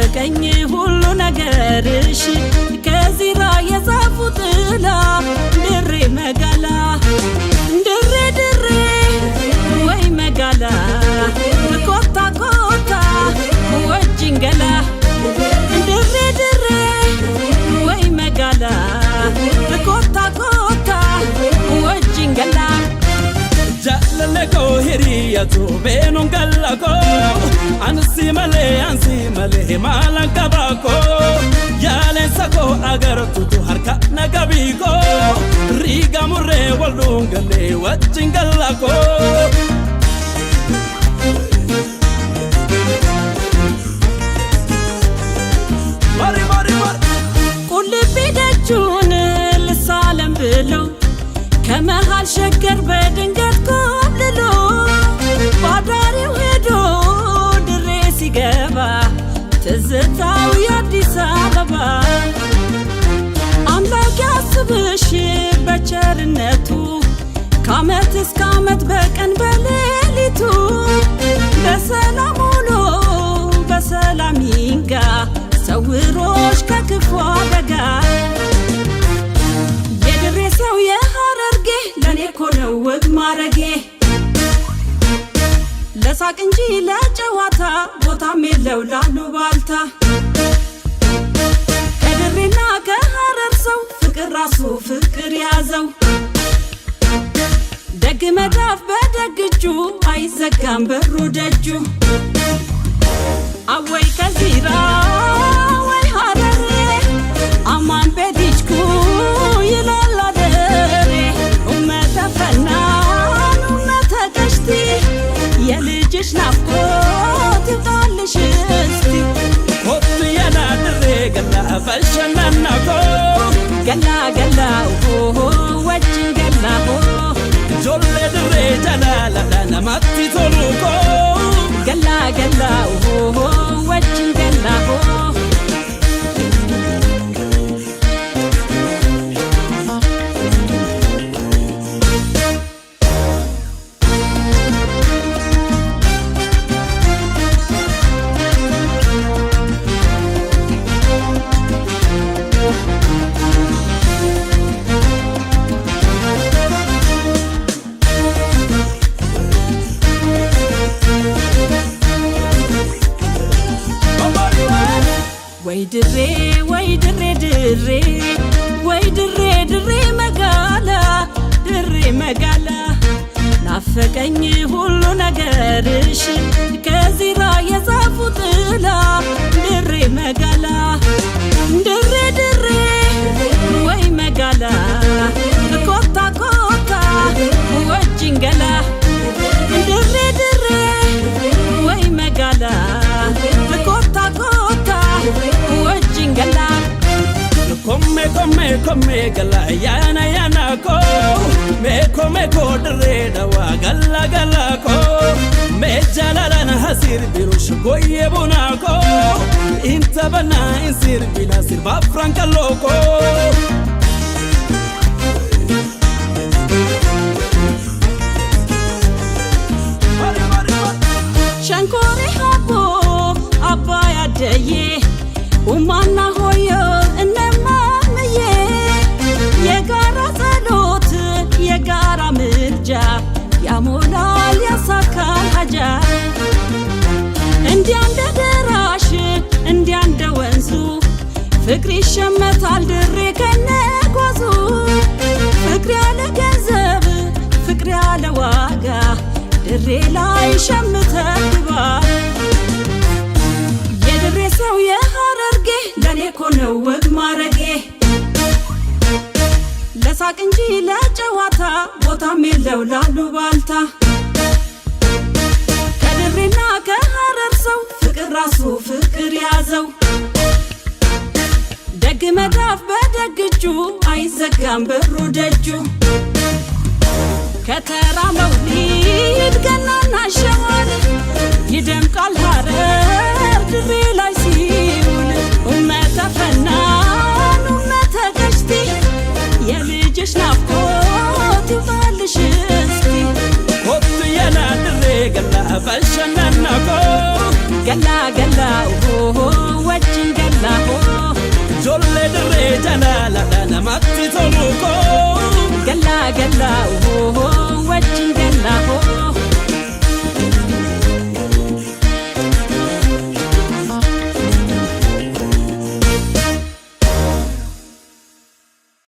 ናፈቀኝ ሁሉ ነገርሽ ከዚራ የዛፉ ጥላ ድሬ መጋላ ድሬ ድሬ ወይ መጋላ ኮታ ኮታ ወጅንገላ ድሬ ድሬ ወይ መጋላ ኮታ ኮታ ወጅንገላ jallaleko hiriyatu beenon gallako ansi male malankabako yaalensako agartutu harka nagabiko riga murre waldungale wajingallako mari ቁልቢ ደጁን ልሳለም ብለው ከመሃል ሸገር በድንገት ኮብልሎ ባዳሪው ሄዶ ድሬ ሲገባ ትዝታው የአዲስ አበባ አምላክ ያስብሽ በቸርነቱ ከዓመት እስከ ዓመት በቀን በሌሊቱ በሰላም ውሎ በሰላም ይንጋ ሰውሮሽ ከክፉ አደጋ የድሬ ሰው የሐረርጌ ለኔ ኮነው ወግ ማረጌ ለሳቅ እንጂ ለጨዋታ ቦታም የለው ላሉባልታ ከድሬና ከሐረር ሰው ፍቅር ራሱ ፍቅር ያዘው ደግ መዳፍ በደግጁ አይዘጋም በሩ ደጁ አወይ ከዚራ ወይ ሐረሬ አማን በዲችኩ ይላል አደሬ ኡመተ ፈናን ኡመተ ቀሽቲ የልጅሽ ናፍቆት ይውጣልሽ እስቲ ኮት የና ድሬ ገላ ፈሸናናኮ ገላ ገላ ወጅን ገላ ጆሌ ድሬ ጀላላላ ነማቲ ቶሉኮ ገላ ገላ ወጅን ገላ ወይ ድሬ ወይ ድሬ ድሬ ወይ ድሬ ድሬ መጋላ ድሬ መጋላ ናፈቀኝ ሁሉ ነገርሽ ከዚራ የዛፉ ጥላ ድሬ መጋላ ድሬ ድሬ ወይ መጋላ ኮታ ኮታ ወጅንገላ ድሬ ድሬ ወይ መጋላ ኮታ ኮታ ወጅንገላ komme gala yana ko meko dre dawa gala ko me jalala hasir birush goye bonako inta bana insir bila sirba franca loco ሸንኮሬ ሀቦ አባይ አደዬ ኡማና ሆዮ እነማምዬ የጋራ ጸሎት የጋራ ምርጃ ያሞላል ያሳካል ሀጃ እንዲያ እንደ ደራሽ እንዲያ እንደ ወንዙ ፍቅር ይሸመታል ድሬ ከነጓዙ ፍቅር ያለ ገንዘብ ፍቅር ያለ ዋጋ ድሬ ላይ ሸምተግባ የድሬ ሰው የሐረርጌ ለኔ ኮነው ወግ ማረጌ ለሳቅ እንጂ ለጨዋታ ቦታም የለው ላሉባልታ ከድሬና ከሐረር ሰው ፍቅር ራሱ ፍቅር ያዘው ደግ መዳፍ በደግጁ አይዘጋም በሩ ደጁ ከተራ መውሊድ ገናና ሸዋል ይደምቃል ሐረር ድሬ ላይ ሲውል ኡመተ ፈናን ኡመተ ቀሽቲ የልጅሽ ናፍቆት ይውጣልሽ እስቲ ኮት የና ድሬ ገላ ፈሸናናኮ ገላ ገላ laho jolle dirre jalala namatti tolu ko